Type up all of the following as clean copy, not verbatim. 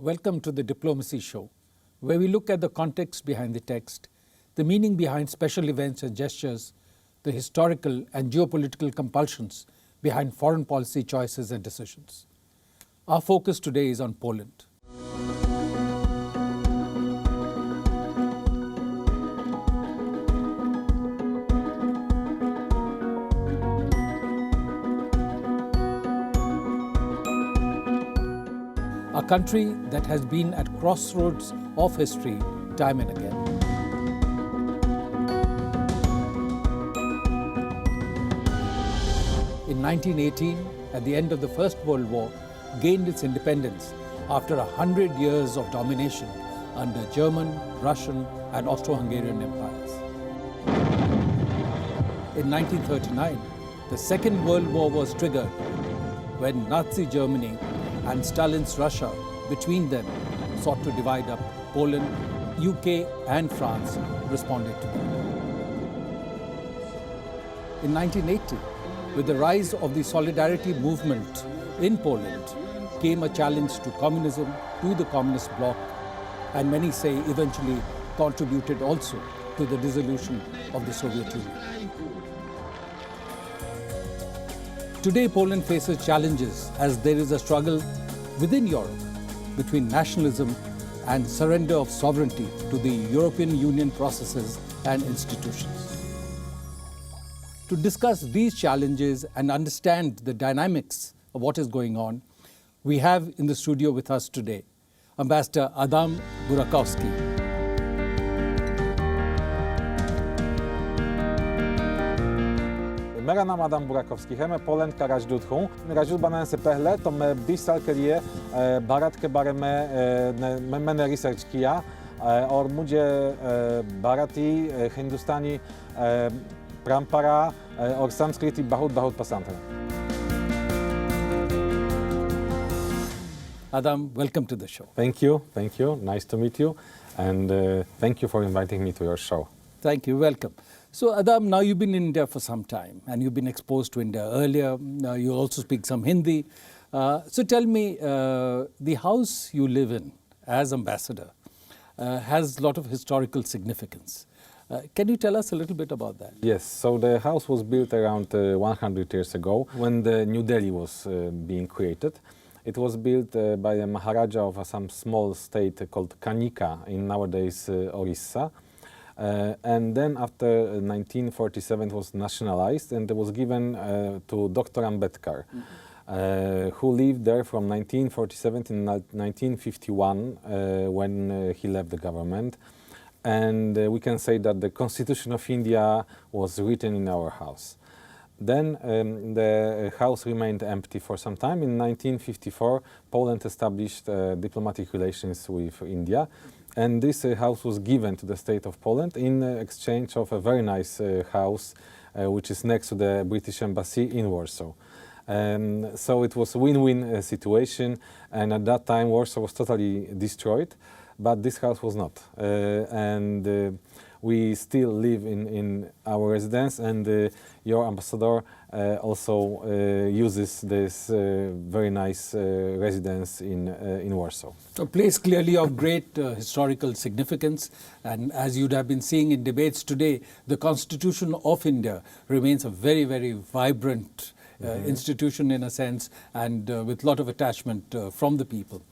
Welcome to the Diplomacy Show, where we look at the context behind the text, the meaning behind special events and gestures, the historical and geopolitical compulsions behind foreign policy choices and decisions. Our focus today is on Poland. A country that has been at crossroads of history time and again. In 1918, at the end of the First World War, gained its independence after 100 years of domination under German, Russian and Austro-Hungarian empires. In 1939, the Second World War was triggered when Nazi Germany and Stalin's Russia, between them, sought to divide up Poland. UK and France responded to that. In 1980, with the rise of the solidarity movement in Poland, came a challenge to communism, to the communist bloc, and many say eventually contributed also to the dissolution of the Soviet Union. Today, Poland faces challenges as there is a struggle within Europe between nationalism and surrender of sovereignty to the European Union processes and institutions. To discuss these challenges and understand the dynamics of what is going on, we have in the studio with us today Ambassador Arun Burakowski. मेरा नाम आदम बुराकोव्स्की है। मैं Poland का राजदूत हूँ। राजदूत बनने से पहले तो मैं 20 साल के लिए भारत के बारे में मैंने रिसर्च किया और मुझे भारतीय हिंदुस्तानी परंपरा और संस्कृति बहुत पसंद है। Adam, welcome to the show. Thank you. Nice to meet you, and thank you for inviting me to your show. Thank you. Welcome. So, Adam, now you've been in India for some time, and you've been exposed to India earlier. You also speak some Hindi. So tell me, the house you live in as ambassador has a lot of historical significance. Can you tell us a little bit about that? Yes, so the house was built around 100 years ago when the New Delhi was being created. It was built by a Maharaja of some small state called Kanika in nowadays Orissa. And then after 1947 it was nationalized and it was given to Dr. Ambedkar, who lived there from 1947 to 1951 when he left the government. And we can say that the Constitution of India was written in our house. Then the house remained empty for some time. In 1954, Poland established diplomatic relations with India. And this house was given to the state of Poland in exchange of a very nice house, which is next to the British Embassy in Warsaw. So it was a win-win situation, and at that time Warsaw was totally destroyed, but this house was not. We still live in our residence, and your ambassador also uses this very nice residence in Warsaw. A place clearly of great historical significance, and as you'd have been seeing in debates today, the Constitution of India remains a very, very vibrant institution in a sense, and with a lot of attachment from the people.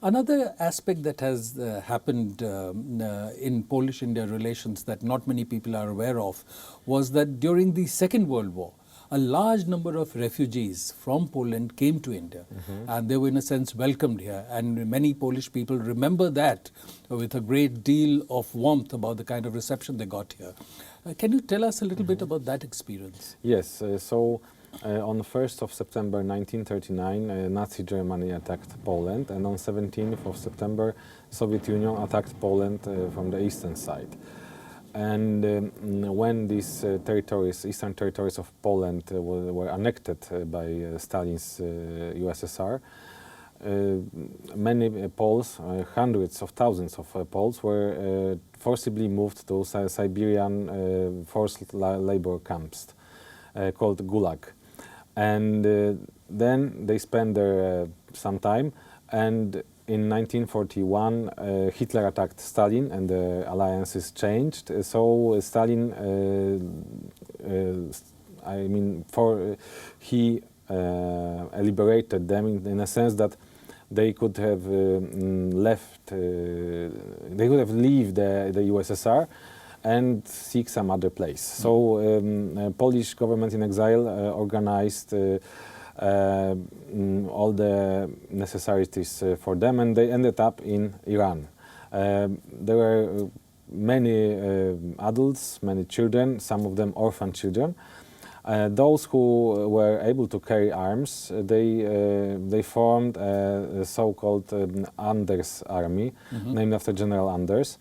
Another aspect that has happened in Polish-India relations that not many people are aware of was that during the Second World War, a large number of refugees from Poland came to India, and they were in a sense welcomed here, and many Polish people remember that with a great deal of warmth about the kind of reception they got here. Can you tell us a little bit about that experience? Yes, on the 1st of September 1939, Nazi Germany attacked Poland, and on 17th of September, Soviet Union attacked Poland from the eastern side. And when these eastern territories of Poland were annexed by Stalin's USSR, many Poles, hundreds of thousands of Poles, were forcibly moved to Siberian forced labor camps called Gulag. And then they spent there some time, and in 1941, Hitler attacked Stalin and the alliances changed. So Stalin, he liberated them in a sense that they could have left, they could have leave the USSR and seek some other place. So Polish government in exile organized all the necessities for them, and they ended up in Iran. There were many adults, many children, some of them orphan children. Those who were able to carry arms, they formed a so-called Anders army, named after General Anders.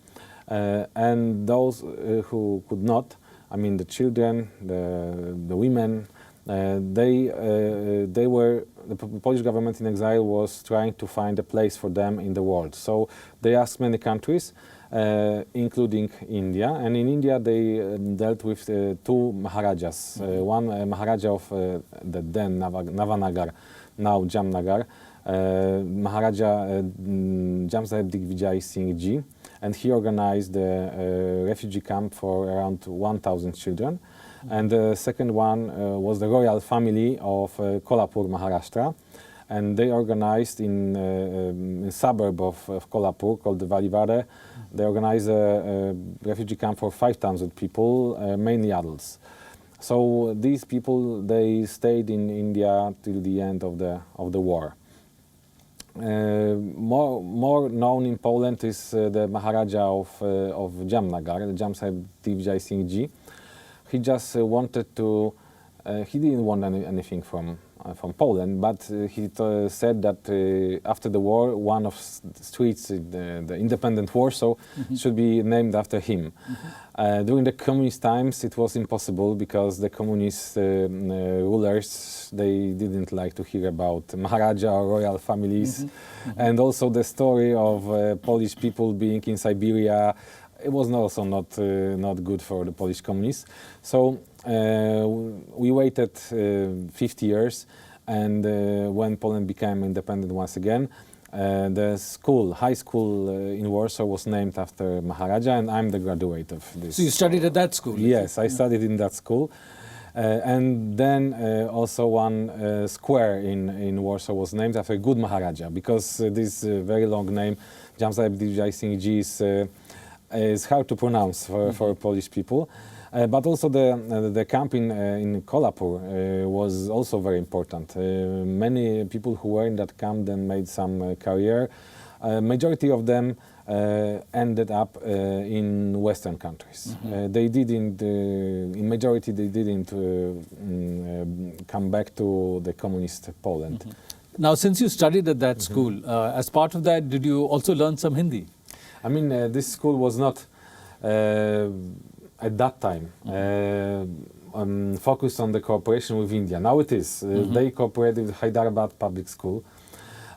And those who could not, I mean the children, the women, the Polish government in exile was trying to find a place for them in the world. So they asked many countries, including India. And in India they dealt with two Maharajas. One Maharaja of the then Navanagar, now Jamnagar, Maharaja Jamsaheb Digvijay Singh Ji. And he organized a refugee camp for around 1,000 children. And the second one was the royal family of Kolhapur, Maharashtra. And they organized in a suburb of Kolhapur called the Valivare. They organized a refugee camp for 5,000 people, mainly adults. So these people, they stayed in India till the end of the war. More known in Poland is the Maharaja of Jamnagar, Jamsaheb Digvijay Singh Ji. He just wanted to, he didn't want anything from Poland, but he said that after the war, one of the streets in the independent Warsaw should be named after him. During the communist times, it was impossible because the communist rulers, they didn't like to hear about Maharaja or royal families. And also the story of Polish people being in Siberia, it was also not good for the Polish communists. So we waited 50 years, and when Poland became independent once again, the high school in Warsaw was named after Maharaja, and I'm the graduate of this. So you studied at that school? Yes, I studied in that school. And then also one square in Warsaw was named after good Maharaja, because this very long name, Jamsaheb Digvijay Singh Ji, is hard to pronounce for Polish people. But also the camp in Kolhapur was also very important. Many people who were in that camp then made some career. Majority of them ended up in Western countries. They didn't, in majority, they didn't come back to the communist Poland. Now, since you studied at that school, as part of that, did you also learn some Hindi? I mean, this school was not at that time focused on the cooperation with India. Now it is. They cooperate with Hyderabad Public School.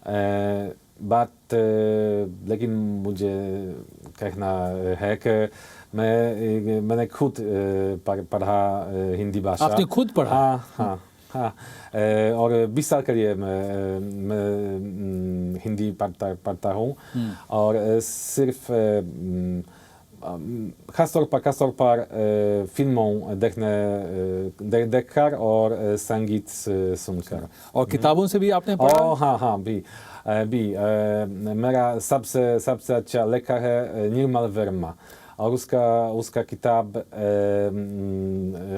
But लेकिन मुझे कहना है कि मैंने खुद पढ़ा हिंदी भाषा. आपने खुद पढ़ा? हाँ. और 20 साल के लिए मैं हिंदी पढ़ता हूँ. और सिर्फ खासतौर पर फिल्मों देखकर और संगीत सुनकर. और किताबों से भी आपने पढ़ा? हाँ, भी. मेरा सबसे अच्छा लेखक है निर्मल वर्मा. और उसका किताब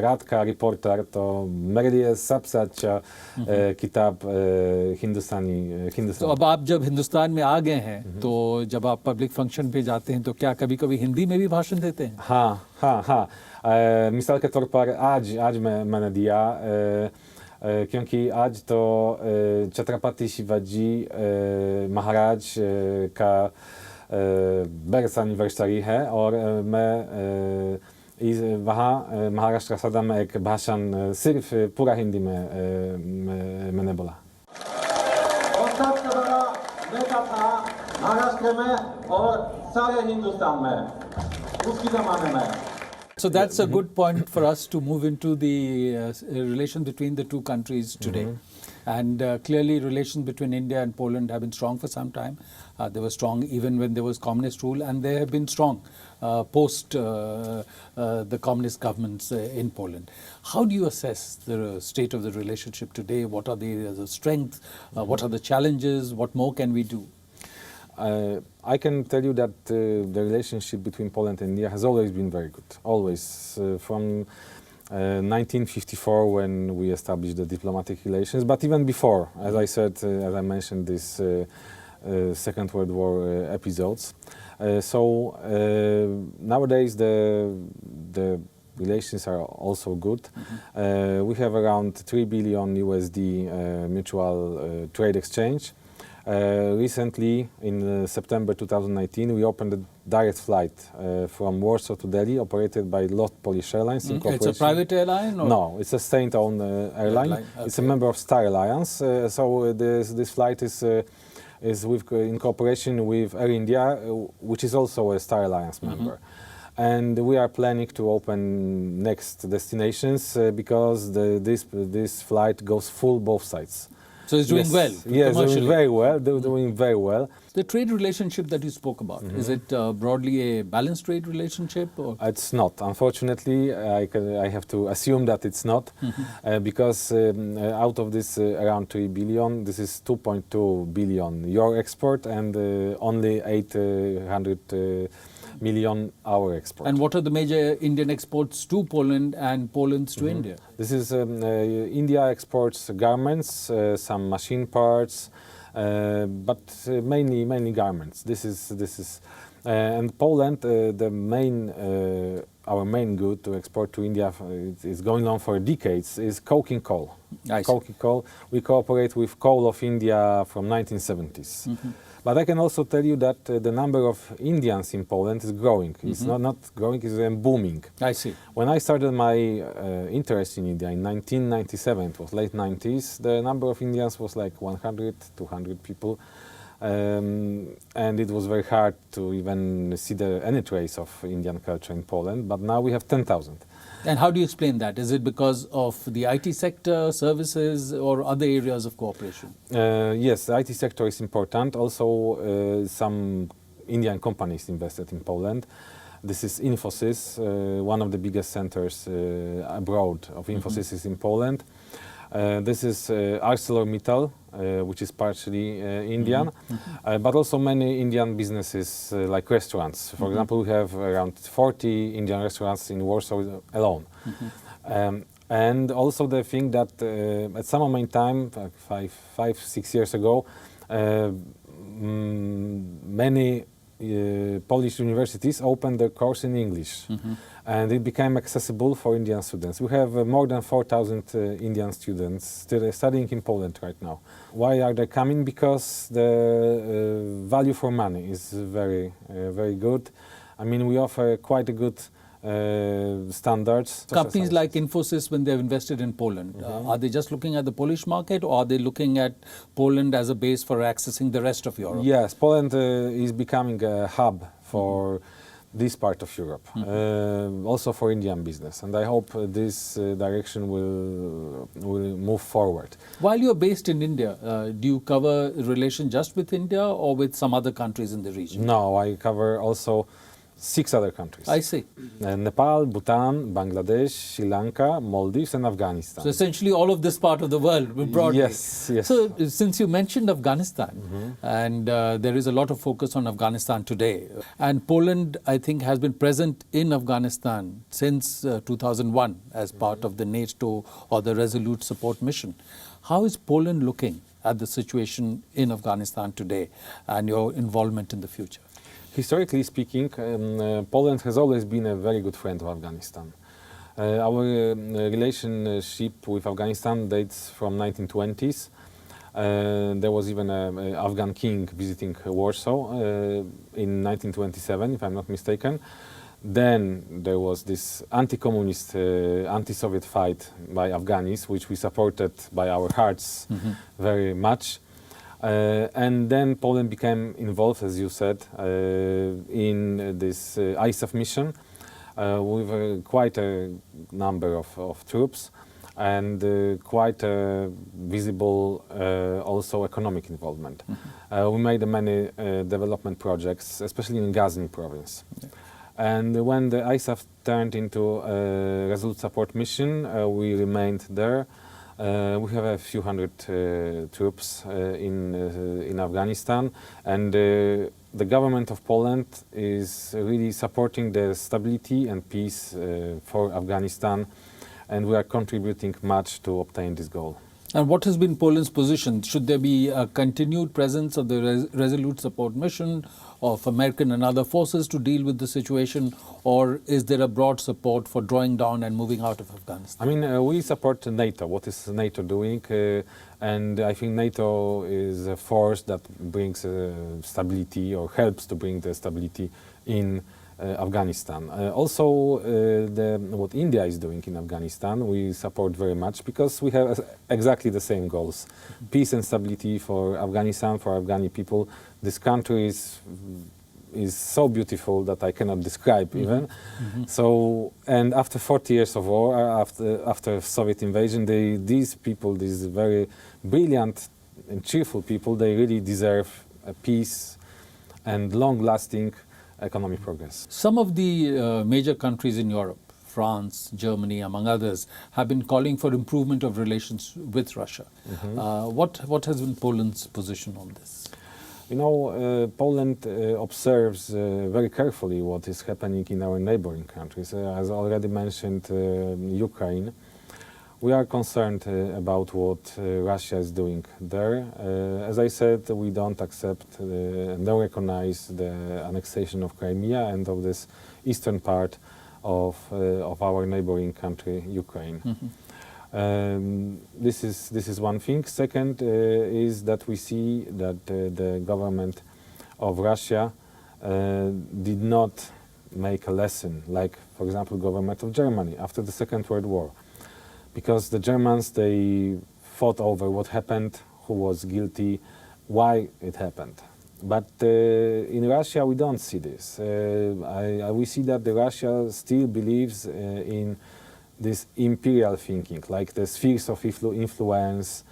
रात का रिपोर्टर, तो मेरे लिए सबसे अच्छा किताब हिंदुस्तानी. तो अब आप जब हिंदुस्तान में आ गए हैं, तो जब आप पब्लिक फंक्शन पे जाते हैं, तो क्या कभी-कभी हिंदी में भी भाषण देते हैं? हाँ. मिसाल के तौर पर आज मैंने दिया, क्योंकि आज तो छत्रपति शिवाजी महाराज का बरस एनिवर्सरी है, और मैं वहाँ महाराष्ट्र सदन में एक भाषण सिर्फ पूरा हिंदी में मैंने बोला. और सबसे बड़ा नेता था महाराष्ट्र में और सारे हिंदुस्तान में उसकी जमाने में. So that's a good point for us to move into the relation between the two countries today. And clearly relations between India and Poland have been strong for some time. They were strong even when there was communist rule, and they have been strong post the communist governments in Poland. How do you assess the state of the relationship today? What are the areas of strength? What are the challenges? What more can we do? I can tell you that the relationship between Poland and India has always been very good. Always. From 1954 when we established the diplomatic relations, but even before, as I said, as I mentioned, this Second World War episodes. Nowadays the relations are also good. We have around 3 billion USD mutual trade exchange. Recently, in September 2019, we opened a direct flight from Warsaw to Delhi, operated by LOT Polish Airlines. It's a private airline? Or? No, it's a state-owned airline. Okay. It's a member of Star Alliance. This flight is in cooperation with Air India, which is also a Star Alliance member. And we are planning to open next destinations because this flight goes full both sides. So it's doing well. Yes, doing very well. They're doing very well. The trade relationship that you spoke about, is it broadly a balanced trade relationship? Or? It's not. Unfortunately, I have to assume that it's not, because out of this around 3 billion, this is 2.2 billion your export and only 800 million our export. And what are the major Indian exports to Poland and Poland's to India? This is India exports garments, some machine parts, but mainly garments. This is and Poland, our main good to export to India is going on for decades is coking coal. Coking coal. We cooperate with Coal of India from 1970s. But I can also tell you that the number of Indians in Poland is growing. It's not growing, it's booming. I see. When I started my interest in India in 1997, it was late 90s, the number of Indians was like 100, 200 people. And it was very hard to even see any trace of Indian culture in Poland, but now we have 10,000. And how do you explain that? Is it because of the IT sector, services, or other areas of cooperation? Yes, the IT sector is important. Also, some Indian companies invested in Poland. This is Infosys, one of the biggest centers abroad of Infosys is in Poland. This is ArcelorMittal, which is partially Indian, but also many Indian businesses like restaurants. For example, we have around 40 Indian restaurants in Warsaw alone. And also the thing that at some moment in time, like 6 years ago, many Polish universities opened their course in English. And it became accessible for Indian students. We have more than 4,000 Indian students still studying in Poland right now. Why are they coming? Because the value for money is very good. I mean, we offer quite a good standards. Companies like Infosys, when they've invested in Poland, are they just looking at the Polish market, or are they looking at Poland as a base for accessing the rest of Europe? Yes, Poland is becoming a hub for this part of Europe, also for Indian business, and I hope this direction will move forward. While you're based in India, do you cover relations just with India or with some other countries in the region? No, I cover also 6 other countries. I see. Nepal, Bhutan, Bangladesh, Sri Lanka, Maldives and Afghanistan. So essentially all of this part of the world, broadly. Yes, yes. So since you mentioned Afghanistan, and there is a lot of focus on Afghanistan today, and Poland, I think, has been present in Afghanistan since 2001 as part of the NATO or the Resolute Support Mission. How is Poland looking at the situation in Afghanistan today and your involvement in the future? Historically speaking, Poland has always been a very good friend of Afghanistan. Our relationship with Afghanistan dates from 1920s. There was even an Afghan king visiting Warsaw in 1927, if I'm not mistaken. Then there was this anti-communist, anti-Soviet fight by Afghanis, which we supported by our hearts very much. And then Poland became involved, as you said, in this ISAF mission with quite a number of troops. and quite visible also economic involvement. We made many development projects, especially in Ghazni province. And when the ISAF turned into a Resolute Support Mission, we remained there. We have a few hundred troops in Afghanistan, and the government of Poland is really supporting the stability and peace for Afghanistan, and we are contributing much to obtain this goal. And what has been Poland's position? Should there be a continued presence of the Resolute Support Mission of American and other forces to deal with the situation, or is there a broad support for drawing down and moving out of Afghanistan? I mean, we support NATO. What is NATO doing? And I think NATO is a force that brings stability or helps to bring the stability in Afghanistan. Also, what India is doing in Afghanistan, we support very much because we have exactly the same goals. Peace and stability for Afghanistan, for Afghani people. This country is so beautiful that I cannot describe even. So, and after 40 years of war, after Soviet invasion, these people, these very brilliant and cheerful people, they really deserve a peace and long-lasting economic progress. Some of the major countries in Europe, France, Germany, among others, have been calling for improvement of relations with Russia. What has been Poland's position on this? You know, Poland observes very carefully what is happening in our neighboring countries. As already mentioned, Ukraine. We are concerned about what Russia is doing there. As I said, we don't accept and don't recognize the annexation of Crimea and of this eastern part of our neighboring country, Ukraine. This is one thing. Second is that we see that the government of Russia did not make a lesson, like, for example, government of Germany after the Second World War. Because the Germans, they fought over what happened, who was guilty, why it happened. But in Russia, we don't see this. We see that Russia still believes in this imperial thinking, like the spheres of influence.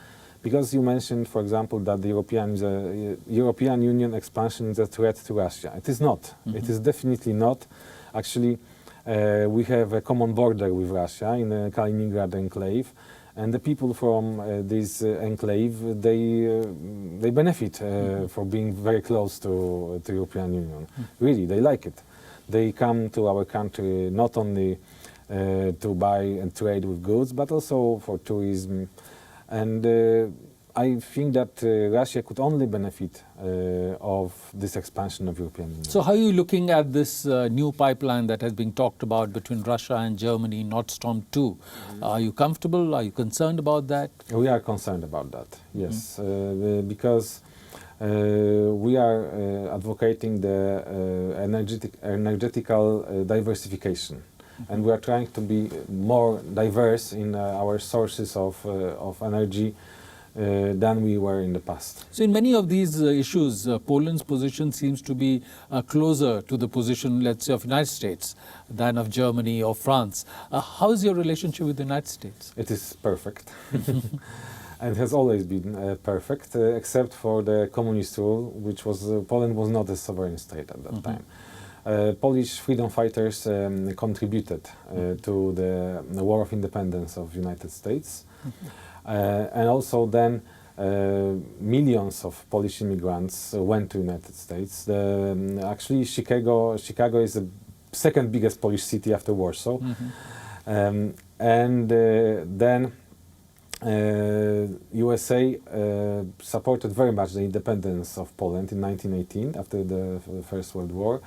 Because you mentioned, for example, that the European Union expansion is a threat to Russia. It is not. It is definitely not. Actually, we have a common border with Russia in the Kaliningrad enclave, and the people from this enclave, they benefit for being very close to the European Union. Really, they like it. They come to our country not only to buy and trade with goods, but also for tourism. And I think that Russia could only benefit of this expansion of European Union. So how are you looking at this new pipeline that has been talked about between Russia and Germany, Nord Stream 2? Are you comfortable? Are you concerned about that? We are concerned about that, yes. Because we are advocating the energetical diversification. And we are trying to be more diverse in our sources of energy than we were in the past. So in many of these issues, Poland's position seems to be closer to the position, let's say, of the United States than of Germany or France. How is your relationship with the United States? It is perfect. And has always been perfect, except for the communist rule, which was Poland was not a sovereign state at that time. Polish freedom fighters contributed to the War of Independence of the United States. And also then millions of Polish immigrants went to the United States. Actually, Chicago is the second biggest Polish city after Warsaw. And then USA supported very much the independence of Poland in 1918 after the First World War.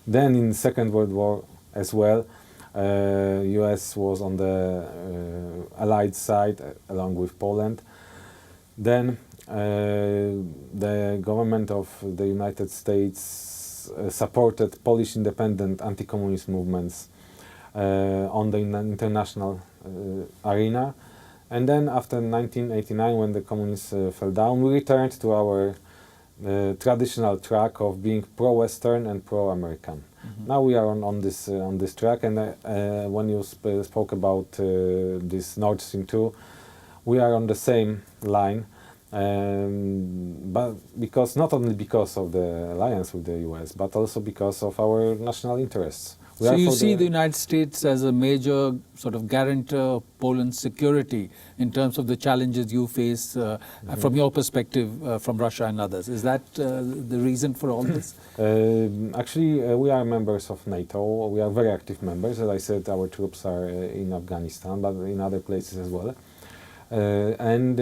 Then in the Second World War as well, US was on the Allied side along with Poland. Then the government of the United States supported Polish independent anti-communist movements on the international arena. And then after 1989, when the communists fell down, we returned to our traditional track of being pro-Western and pro-American. Now we are on this track, and when you spoke about this Nord Stream 2, we are on the same line, but not only because of the alliance with the US, but also because of our national interests. So you see the United States as a major sort of guarantor of Poland's security in terms of the challenges you face from your perspective from Russia and others. Is that the reason for all this? Actually, we are members of NATO. We are very active members. As I said, our troops are in Afghanistan, but in other places as well. And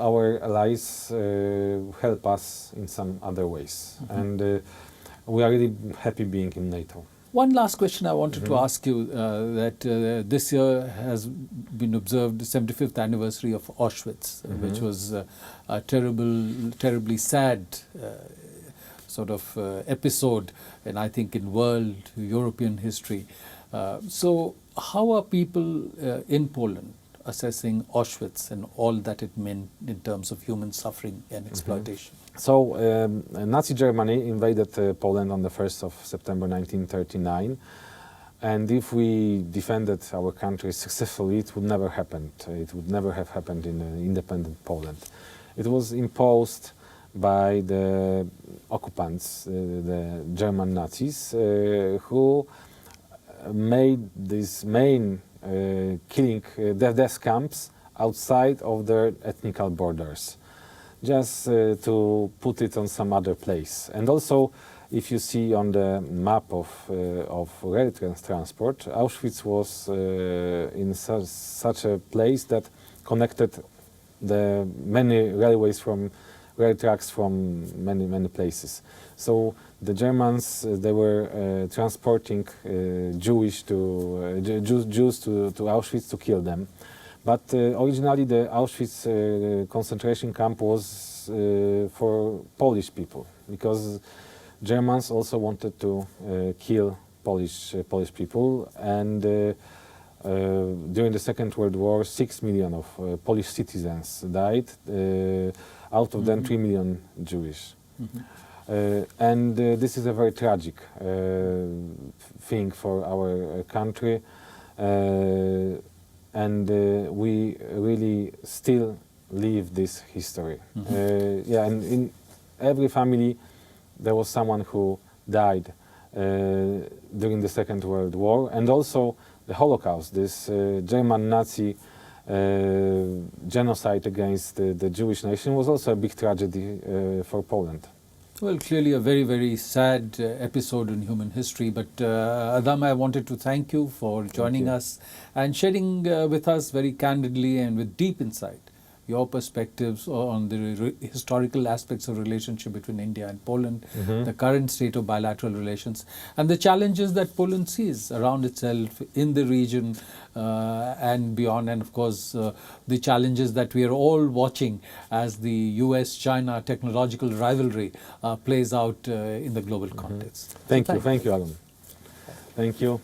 our allies help us in some other ways. And we are really happy being in NATO. One last question I wanted to ask you, that this year has been observed the 75th anniversary of Auschwitz, which was a terribly sad sort of episode, and I think in world, European history. So how are people in Poland assessing Auschwitz and all that it meant in terms of human suffering and exploitation? So Nazi Germany invaded Poland on the 1st of September 1939, and if we defended our country successfully, it would never happen. It would never have happened in independent Poland. It was imposed by the occupants, the German Nazis, who made these main killing death camps outside of their ethnical borders, just to put it on some other place. And also, if you see on the map of rail transport, Auschwitz was in such a place that connected the many railways from rail tracks from many places. So the Germans they were transporting Jews to Auschwitz to kill them. But originally the Auschwitz concentration camp was for Polish people, because Germans also wanted to kill Polish people, and during the Second World War 6 million of Polish citizens died, out of them 3 million Jewish. And this is a very tragic thing for our country. And we really still live this history. Yeah, and in every family there was someone who died during the Second World War, and also the Holocaust, this German Nazi genocide against the Jewish nation, was also a big tragedy for Poland. Well, clearly a very, very sad episode in human history. But Adam, I wanted to thank you for joining us and sharing with us very candidly and with deep insight your perspectives on the historical aspects of relationship between India and Poland, the current state of bilateral relations, and the challenges that Poland sees around itself in the region and beyond, and of course the challenges that we are all watching as the US-China technological rivalry plays out in the global context. Thank you, Arun. Thank you.